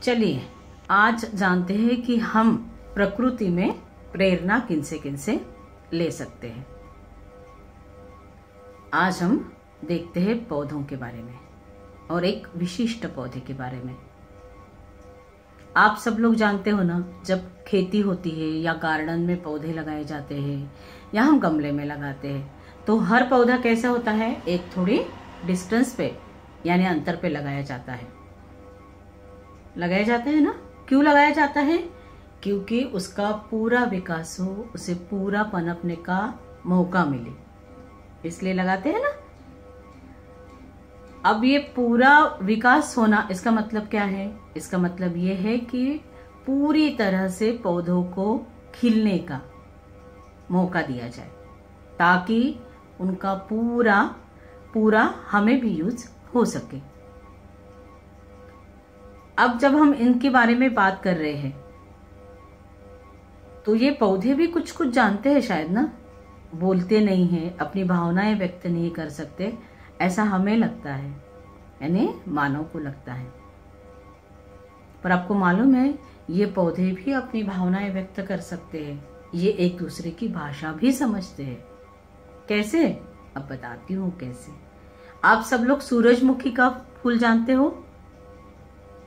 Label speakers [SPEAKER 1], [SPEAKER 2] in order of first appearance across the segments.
[SPEAKER 1] चलिए आज जानते हैं कि हम प्रकृति में प्रेरणा किनसे ले सकते हैं। आज हम देखते हैं पौधों के बारे में और एक विशिष्ट पौधे के बारे में। आप सब लोग जानते हो ना, जब खेती होती है या गार्डन में पौधे लगाए जाते हैं या हम गमले में लगाते हैं तो हर पौधा कैसा होता है, एक थोड़ी डिस्टेंस पे यानी अंतर पे लगाया जाता है ना। क्यों लगाया जाता है? क्योंकि उसका पूरा विकास हो, उसे पूरा पनपने का मौका मिले, इसलिए लगाते हैं ना। अब ये पूरा विकास होना, इसका मतलब क्या है? इसका मतलब ये है कि पूरी तरह से पौधों को खिलने का मौका दिया जाए ताकि उनका पूरा हमें भी यूज हो सके। अब जब हम इनके बारे में बात कर रहे हैं तो ये पौधे भी कुछ कुछ जानते हैं शायद ना, बोलते नहीं हैं, अपनी भावनाएं व्यक्त नहीं कर सकते, ऐसा हमें लगता है, यानी मानव को लगता है। पर आपको मालूम है ये पौधे भी अपनी भावनाएं व्यक्त कर सकते हैं, ये एक दूसरे की भाषा भी समझते हैं। कैसे? अब बताती हूँ कैसे। आप सब लोग सूरजमुखी का फूल जानते हो,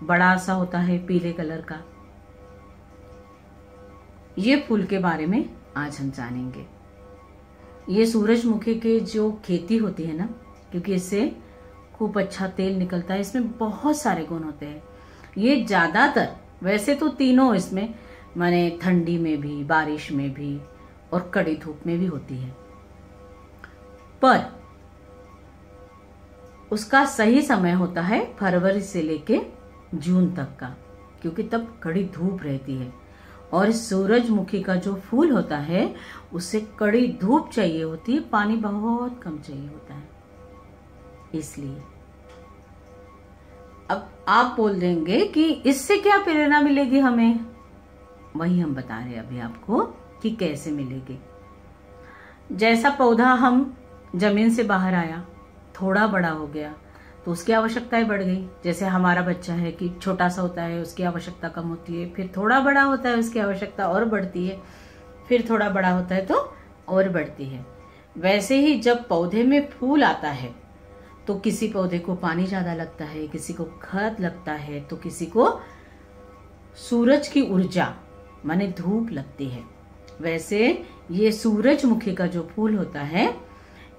[SPEAKER 1] बड़ा सा होता है पीले कलर का। ये फूल के बारे में आज हम जानेंगे। ये सूरजमुखी के जो खेती होती है ना, क्योंकि इससे खूब अच्छा तेल निकलता है, इसमें बहुत सारे गुण होते हैं। ये ज्यादातर, वैसे तो तीनों इसमें, माने ठंडी में भी, बारिश में भी और कड़ी धूप में भी होती है, पर उसका सही समय होता है फरवरी से लेके जून तक का, क्योंकि तब कड़ी धूप रहती है। और सूरजमुखी का जो फूल होता है उसे कड़ी धूप चाहिए होती है, पानी बहुत कम चाहिए होता है, इसलिए। अब आप बोल देंगे कि इससे क्या प्रेरणा मिलेगी हमें, वही हम बता रहे हैं अभी आपको कि कैसे मिलेगी। जैसा पौधा हम जमीन से बाहर आया, थोड़ा बड़ा हो गया तो उसकी आवश्यकताएं बढ़ गई। जैसे हमारा बच्चा है कि छोटा सा होता है, उसकी आवश्यकता कम होती है, फिर थोड़ा बड़ा होता है, उसकी आवश्यकता और बढ़ती है, फिर थोड़ा बड़ा होता है तो और बढ़ती है। वैसे ही जब पौधे में फूल आता है तो किसी पौधे को पानी ज्यादा लगता है, किसी को खाद लगता है, तो किसी को सूरज की ऊर्जा माने धूप लगती है। वैसे ये सूरजमुखी का जो फूल होता है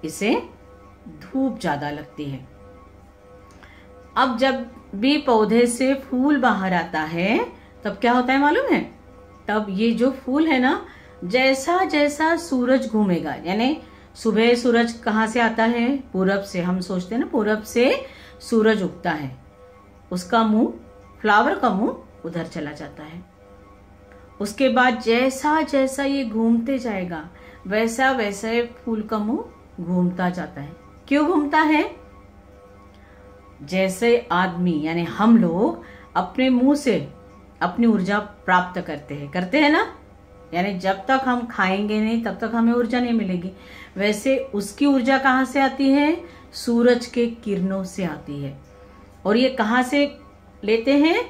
[SPEAKER 1] इसे धूप ज्यादा लगती है। अब जब भी पौधे से फूल बाहर आता है तब क्या होता है मालूम है? तब ये जो फूल है ना, जैसा जैसा सूरज घूमेगा, यानी सुबह सूरज कहाँ से आता है? पूरब से। हम सोचते हैं ना पूरब से सूरज उगता है, उसका मुंह, फ्लावर का मुंह उधर चला जाता है। उसके बाद जैसा जैसा ये घूमते जाएगा वैसा वैसा फूल का मुंह घूमता जाता है। क्यों घूमता है? जैसे आदमी यानी हम लोग अपने मुंह से अपनी ऊर्जा प्राप्त करते हैं ना, यानी जब तक हम खाएंगे नहीं तब तक हमें ऊर्जा नहीं मिलेगी। वैसे उसकी ऊर्जा कहाँ से आती है? सूरज के किरणों से आती है। और ये कहाँ से लेते हैं?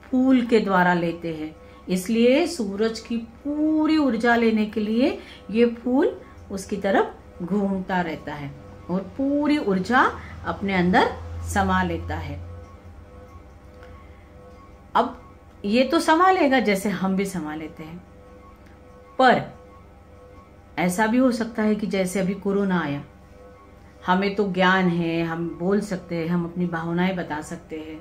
[SPEAKER 1] फूल के द्वारा लेते हैं। इसलिए सूरज की पूरी ऊर्जा लेने के लिए ये फूल उसकी तरफ घूमता रहता है और पूरी ऊर्जा अपने अंदर समा लेता है। अब ये तो समा लेगा जैसे हम भी समा लेते हैं, पर ऐसा भी हो सकता है कि जैसे अभी कोरोना आया, हमें तो ज्ञान है, हम बोल सकते हैं, हम अपनी भावनाएं बता सकते हैं,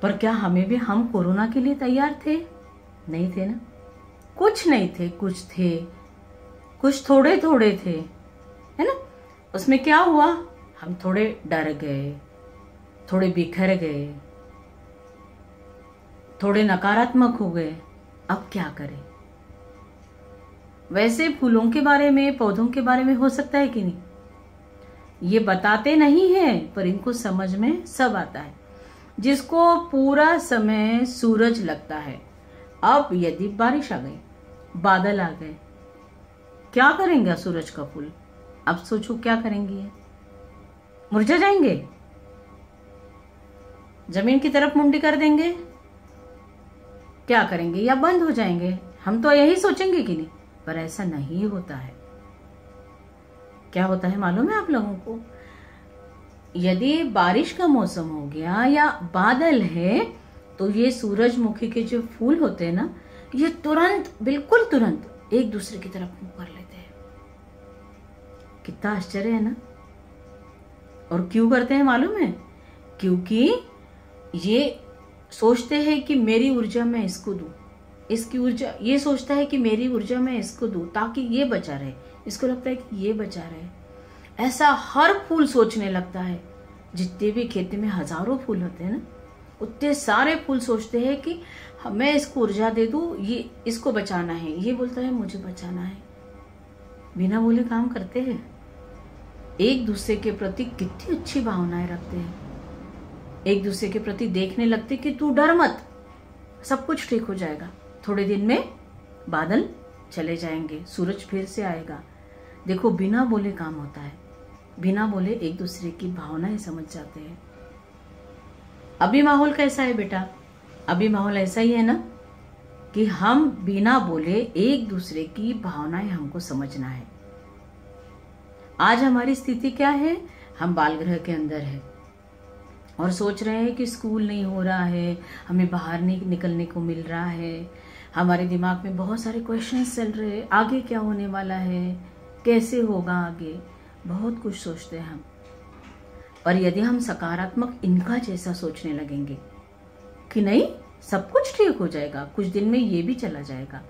[SPEAKER 1] पर क्या हम कोरोना के लिए तैयार थे? नहीं थे ना। कुछ नहीं थे, कुछ थे, कुछ थोड़े थोड़े थे, है ना। उसमें क्या हुआ? हम थोड़े डर गए, थोड़े बिखर गए, थोड़े नकारात्मक हो गए। अब क्या करें? वैसे फूलों के बारे में, पौधों के बारे में हो सकता है कि नहीं, ये बताते नहीं है पर इनको समझ में सब आता है। जिसको पूरा समय सूरज लगता है, अब यदि बारिश आ गई, बादल आ गए, क्या करेंगे सूरज का फूल? अब सोचो क्या करेंगे? मुरझा जाएंगे, जमीन की तरफ मुंडी कर देंगे, क्या करेंगे, या बंद हो जाएंगे। हम तो यही सोचेंगे कि नहीं, पर ऐसा नहीं होता है। क्या होता है मालूम है आप लोगों को? यदि बारिश का मौसम हो गया या बादल है, तो ये सूरजमुखी के जो फूल होते हैं ना, ये तुरंत, बिल्कुल तुरंत एक दूसरे की तरफ मुंह कर लेते हैं। कितना आश्चर्य है ना। और क्यों करते हैं मालूम है? क्योंकि ये सोचते हैं कि मेरी ऊर्जा मैं इसको दूं, इसकी ऊर्जा, ये सोचता है कि मेरी ऊर्जा मैं इसको दूं ताकि ये बचा रहे, इसको लगता है कि ये बचा रहे। ऐसा हर फूल सोचने लगता है। जितने भी खेती में हजारों फूल होते हैं ना, उतने सारे फूल सोचते हैं कि मैं इसको ऊर्जा दे दूं, ये इसको बचाना है, ये बोलता है मुझे बचाना है। बिना बोले काम करते हैं। एक दूसरे के प्रति कितनी अच्छी भावनाएं रखते हैं। एक दूसरे के प्रति देखने लगते कि तू डर मत, सब कुछ ठीक हो जाएगा। थोड़े दिन में बादल चले जाएंगे, सूरज फिर से आएगा। देखो, बिना बोले काम होता है। बिना बोले एक दूसरे की भावनाएं समझ जाते हैं। अभी माहौल कैसा है बेटा? अभी माहौल ऐसा ही है ना कि हम बिना बोले एक दूसरे की भावनाएं हमको समझना है। आज हमारी स्थिति क्या है? हम बालगृह के अंदर है और सोच रहे हैं कि स्कूल नहीं हो रहा है, हमें बाहर नहीं निकलने को मिल रहा है। हमारे दिमाग में बहुत सारे क्वेश्चंस चल रहे हैं, आगे क्या होने वाला है, कैसे होगा आगे, बहुत कुछ सोचते हैं हम। और यदि हम सकारात्मक इनका जैसा सोचने लगेंगे कि नहीं, सब कुछ ठीक हो जाएगा, कुछ दिन में ये भी चला जाएगा,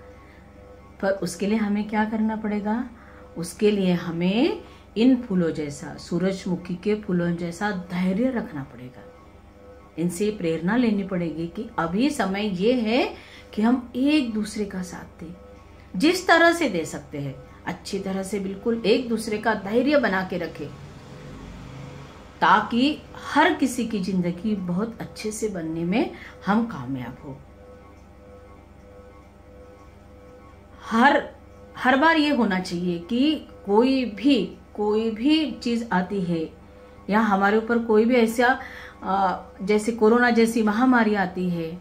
[SPEAKER 1] पर उसके लिए हमें क्या करना पड़ेगा? उसके लिए हमें इन फूलों जैसा, सूरजमुखी के फूलों जैसा धैर्य रखना पड़ेगा। इनसे प्रेरणा लेनी पड़ेगी कि अभी समय ये है कि हम एक दूसरे का साथ दें, जिस तरह से दे सकते हैं अच्छी तरह से, बिल्कुल एक दूसरे का धैर्य बना के रखें, ताकि हर किसी की जिंदगी बहुत अच्छे से बनने में हम कामयाब हो। हर बार ये होना चाहिए कि कोई भी चीज आती है या हमारे ऊपर कोई भी ऐसा जैसे कोरोना जैसी महामारी आती है,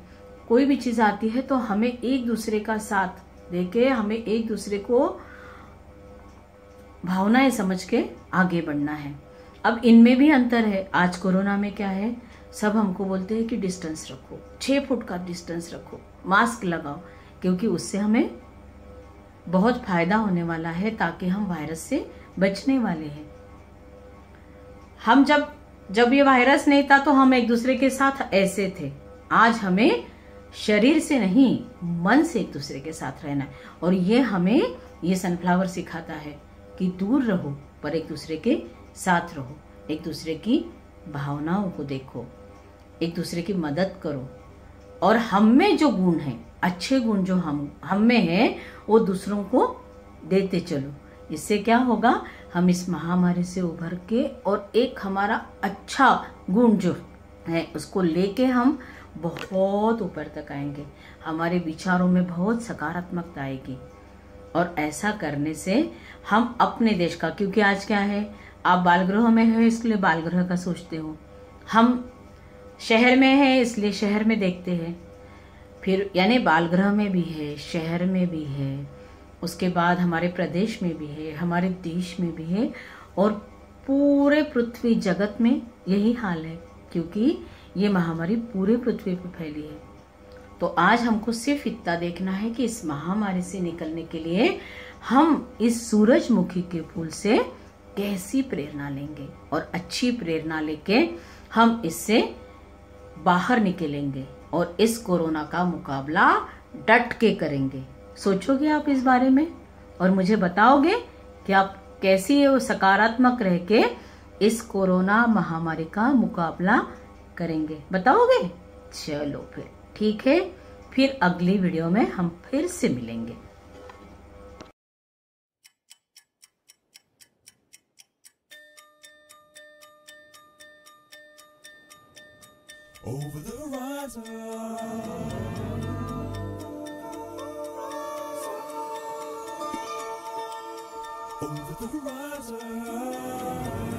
[SPEAKER 1] कोई भी चीज आती है, तो हमें एक दूसरे का साथ देके, हमें एक दूसरे को भावनाएं समझ के आगे बढ़ना है। अब इनमें भी अंतर है। आज कोरोना में क्या है, सब हमको बोलते हैं कि डिस्टेंस रखो, 6 फुट का डिस्टेंस रखो, मास्क लगाओ, क्योंकि उससे हमें बहुत फायदा होने वाला है, ताकि हम वायरस से बचने वाले हैं। हम जब ये वायरस नहीं था तो हम एक दूसरे के साथ ऐसे थे। आज हमें शरीर से नहीं, मन से एक दूसरे के साथ रहना है। और ये हमें ये सनफ्लावर सिखाता है कि दूर रहो पर एक दूसरे के साथ रहो, एक दूसरे की भावनाओं को देखो, एक दूसरे की मदद करो, और हम में जो गुण है, अच्छे गुण जो हम में है, वो दूसरों को देते चलो। इससे क्या होगा, हम इस महामारी से उभर के और एक हमारा अच्छा गुण जो है उसको लेके हम बहुत ऊपर तक आएंगे। हमारे विचारों में बहुत सकारात्मकता आएगी। और ऐसा करने से हम अपने देश का, क्योंकि आज क्या है, आप बालगृह में हो इसलिए बालगृह का सोचते हो, हम शहर में है इसलिए शहर में देखते हैं, फिर यानी बालगृह में भी है, शहर में भी है, उसके बाद हमारे प्रदेश में भी है, हमारे देश में भी है, और पूरे पृथ्वी जगत में यही हाल है, क्योंकि ये महामारी पूरे पृथ्वी पर फैली है। तो आज हमको सिर्फ इतना देखना है कि इस महामारी से निकलने के लिए हम इस सूरजमुखी के फूल से कैसी प्रेरणा लेंगे, और अच्छी प्रेरणा लेके हम इससे बाहर निकलेंगे और इस कोरोना का मुकाबला डट के करेंगे। सोचोगे आप इस बारे में और मुझे बताओगे कि आप कैसी वो सकारात्मक रह के इस कोरोना महामारी का मुकाबला करेंगे, बताओगे? चलो फिर ठीक है, फिर अगली वीडियो में हम फिर से मिलेंगे।
[SPEAKER 2] Over the horizon, over the horizon.